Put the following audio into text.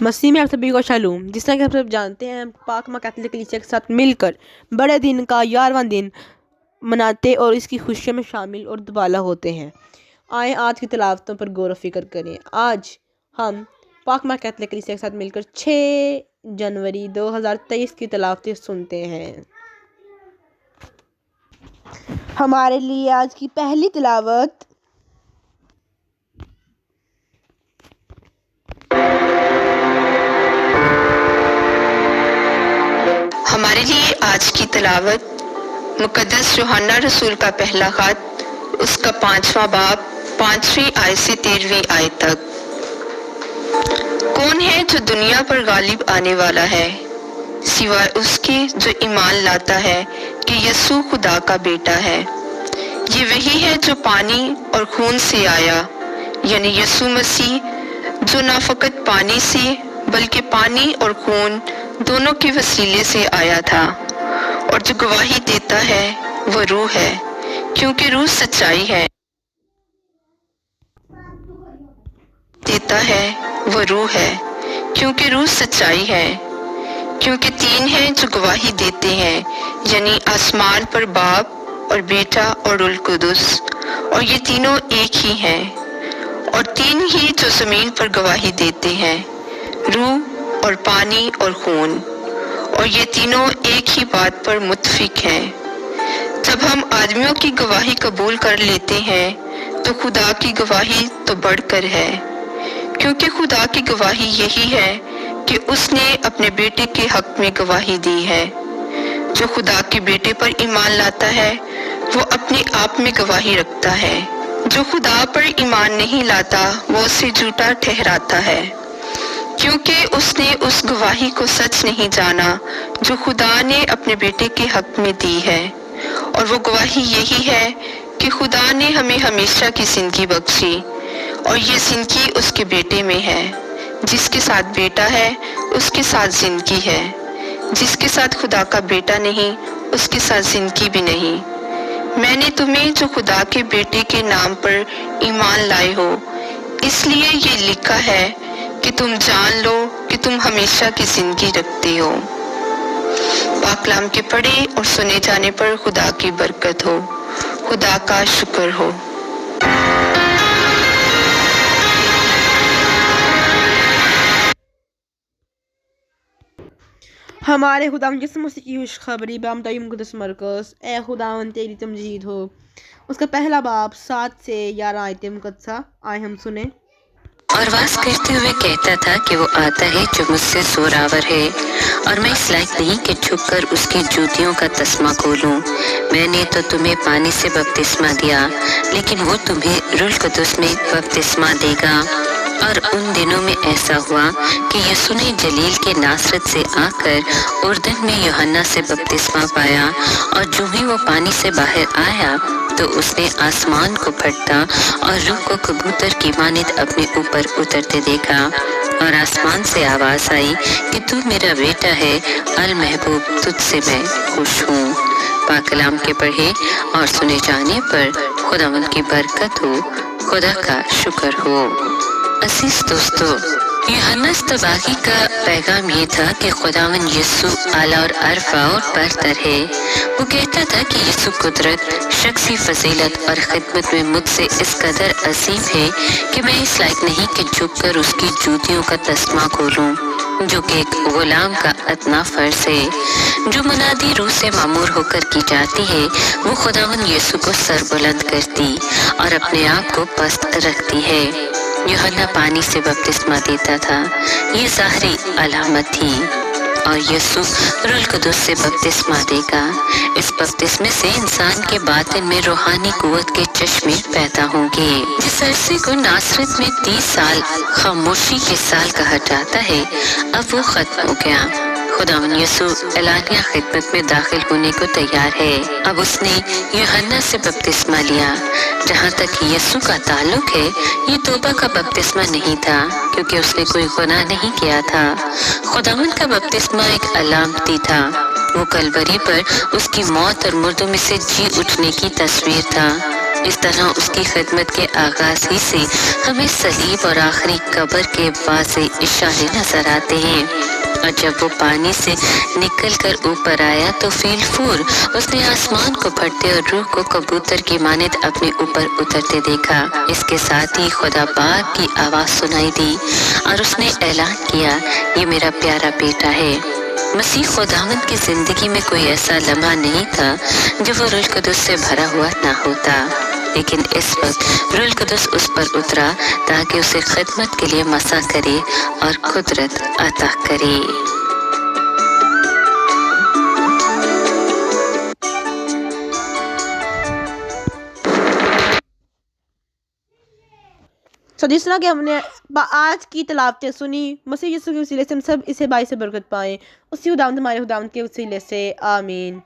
مسیح میں آپ سبھی کو شالوم۔ جس طرح کہ آپ سب جانتے ہیں، پاک ماں کیتھولک کلیسیا کے ساتھ مل کر بڑے دن کا 11واں دن مناتے اور اس کی خوشیوں میں شامل اور دبالا ہوتے ہیں۔ آئیں آج کی تلاوتوں پر غور و فکر کریں۔ آج ہم پاک ماں کیتھولک کلیسیا کے ساتھ مل کر 6 جنوری 2023 کی تلاوتیں سنتے ہیں۔ ہمارے لیے آج کی پہلی تلاوت ہمارے لیے آج کی تلاوت مقدس یوحنا رسول کا پہلا خط، اس کا 5واں باب، 5ویں آیت سے 13ویں آیت تک۔ کون ہے جو دنیا پر غالب آنے والا ہے سوائے اس کے جو ایمان لاتا ہے کہ یسوع خدا کا بیٹا ہے؟ یہ وہی ہے جو پانی اور خون سے آیا، یعنی یسوع مسیح، جو نہ فقط پانی سے بلکہ پانی اور خون دونوں کے وسیلے سے آیا تھا، اور جو گواہی دیتا ہے وہ روح ہے، کیونکہ روح سچائی ہے۔ کیونکہ 3 ہیں جو گواہی دیتے ہیں، یعنی آسمان پر باپ اور بیٹا اور روح القدس، اور یہ تینوں ایک ہی ہیں۔ اور 3 ہی جو زمین پر گواہی دیتے ہیں، روح اور پانی اور خون، اور یہ تینوں ایک ہی بات پر متفق ہیں۔ جب ہم آدمیوں کی گواہی قبول کر لیتے ہیں تو خدا کی گواہی تو بڑھ کر ہے، کیونکہ خدا کی گواہی یہی ہے کہ اس نے اپنے بیٹے کے حق میں گواہی دی ہے۔ جو خدا کے بیٹے پر ایمان لاتا ہے وہ اپنے آپ میں گواہی رکھتا ہے۔ جو خدا پر ایمان نہیں لاتا وہ اسے جھوٹا ٹھہراتا ہے، کیونکہ اس نے اس گواہی کو سچ نہیں جانا جو خدا نے اپنے بیٹے کے حق میں دی ہے۔ اور وہ گواہی یہی ہے کہ خدا نے ہمیں ہمیشہ کی زندگی بخشی، اور یہ زندگی اس کے بیٹے میں ہے۔ جس کے ساتھ بیٹا ہے اس کے ساتھ زندگی ہے، جس کے ساتھ خدا کا بیٹا نہیں اس کے ساتھ زندگی بھی نہیں۔ میں نے تمہیں جو خدا کے بیٹے کے نام پر ایمان لائے ہو اس لیے یہ لکھا ہے کہ تم جان لو کہ تم ہمیشہ کی زندگی رکھتے ہو۔ پاک کلام کے پڑھے اور سنے جانے پر خدا کی برکت ہو۔ خدا کا شکر ہو۔ ہمارے خداوند یسوع مسیح کی خوشخبری بامداد مقدس مرکز، اے خداوند تیری تمجید ہو، اس کا پہلا باب 7 سے 11 آیت مقدسہ۔ آئے ہم سنیں۔ اور واز کرتے ہوئے کہتا تھا کہ وہ آتا ہے جو مجھ سے زوراور ہے، اور میں اس لائق نہیں کہ جھک کر اس کی جوتیوں کا تسمہ کھولوں۔ میں نے تو تمہیں پانی سے بپتسمہ دیا، لیکن وہ تمہیں روح القدس میں بپتسمہ دے گا۔ اور ان دنوں میں ایسا ہوا کہ یسوع نے جلیل کے ناصرت سے آ کر اردن میں یوحنا سے بپتسمہ پایا، اور جو ہی وہ پانی سے باہر آیا تو اس نے آسمان کو پھٹتا اور روح کو کبوتر کی مانند اپنے اوپر اترتے دیکھا، اور آسمان سے آواز آئی کہ تو میرا بیٹا ہے، المحبوب، تجھ سے میں خوش ہوں۔ پاک کلام کے پڑھے اور سنے جانے پر خداوند کی برکت ہو۔ خدا کا شکر ہو۔ عزیز دوستو، یوحنا اصطباغی کا پیغام یہ تھا کہ خداوند یسوع اعلیٰ اور ارفع اور برتر ہے۔ وہ کہتا تھا کہ یسوع قدرت، شخصی فضیلت اور خدمت میں مجھ سے اس قدر عظیم ہے کہ میں اس لائق نہیں کہ جھک کر اس کی جوتیوں کا تسمہ کھولوں، جو کہ ایک غلام کا ادنا فرض ہے۔ جو منادی روح سے معمور ہو کر کی جاتی ہے وہ خداوند یسوع کو سر بلند کرتی اور اپنے آپ کو پست رکھتی ہے۔ یوحنا پانی سے بپتسمہ دیتا تھا، یہ ظاہری علامت تھی، اور یسوع روح القدس سے بپتسمہ دے گا۔ اس بپتسمے سے انسان کے باطن میں روحانی قوت کے چشمے پیدا ہوں گے۔ جس عرصے کو ناصرت میں 30 سال خاموشی کے سال کہا جاتا ہے، اب وہ ختم ہو گیا۔ خداوند یسوع اعلانیہ خدمت میں داخل ہونے کو تیار ہے۔ اب اس نے یوحنا سے بپتسمہ لیا۔ جہاں تک یسوع کا تعلق ہے، یہ توبہ کا بپتسمہ نہیں تھا، کیونکہ اس نے کوئی گناہ نہیں کیا تھا۔ خداوند کا بپتسمہ ایک علامتی تھا۔ وہ کلوری پر اس کی موت اور مردوں میں سے جی اٹھنے کی تصویر تھا۔ اس طرح اس کی خدمت کے آغاز ہی سے ہمیں صلیب اور آخری قبر کے واضح اشارے نظر آتے ہیں، اور جب وہ پانی سے نکل کر اوپر آیا تو فی الفور اس نے آسمان کو پھٹتے اور روح کو کبوتر کی مانند اپنے اوپر اترتے دیکھا۔ اس کے ساتھ ہی خدا پاک کی آواز سنائی دی اور اس نے اعلان کیا، یہ میرا پیارا بیٹا ہے۔ مسیح خداوند کی زندگی میں کوئی ایسا لمحہ نہیں تھا جو وہ روح القدس سے بھرا ہوا نہ ہوتا، لیکن اس وقت روح القدس اس پر اترا تاکہ اسے خدمت کے لیے مسا کرے اور قدرت عطا کرے۔ جس طرح کہ ہم نے آج کی تلاوتیں سنی، مسیح یسوع کے وسیلے سے ہم سب اسے باعث برکت پائیں، اسی خداوند ہمارے خداوند کے وسیلے سے، آمین۔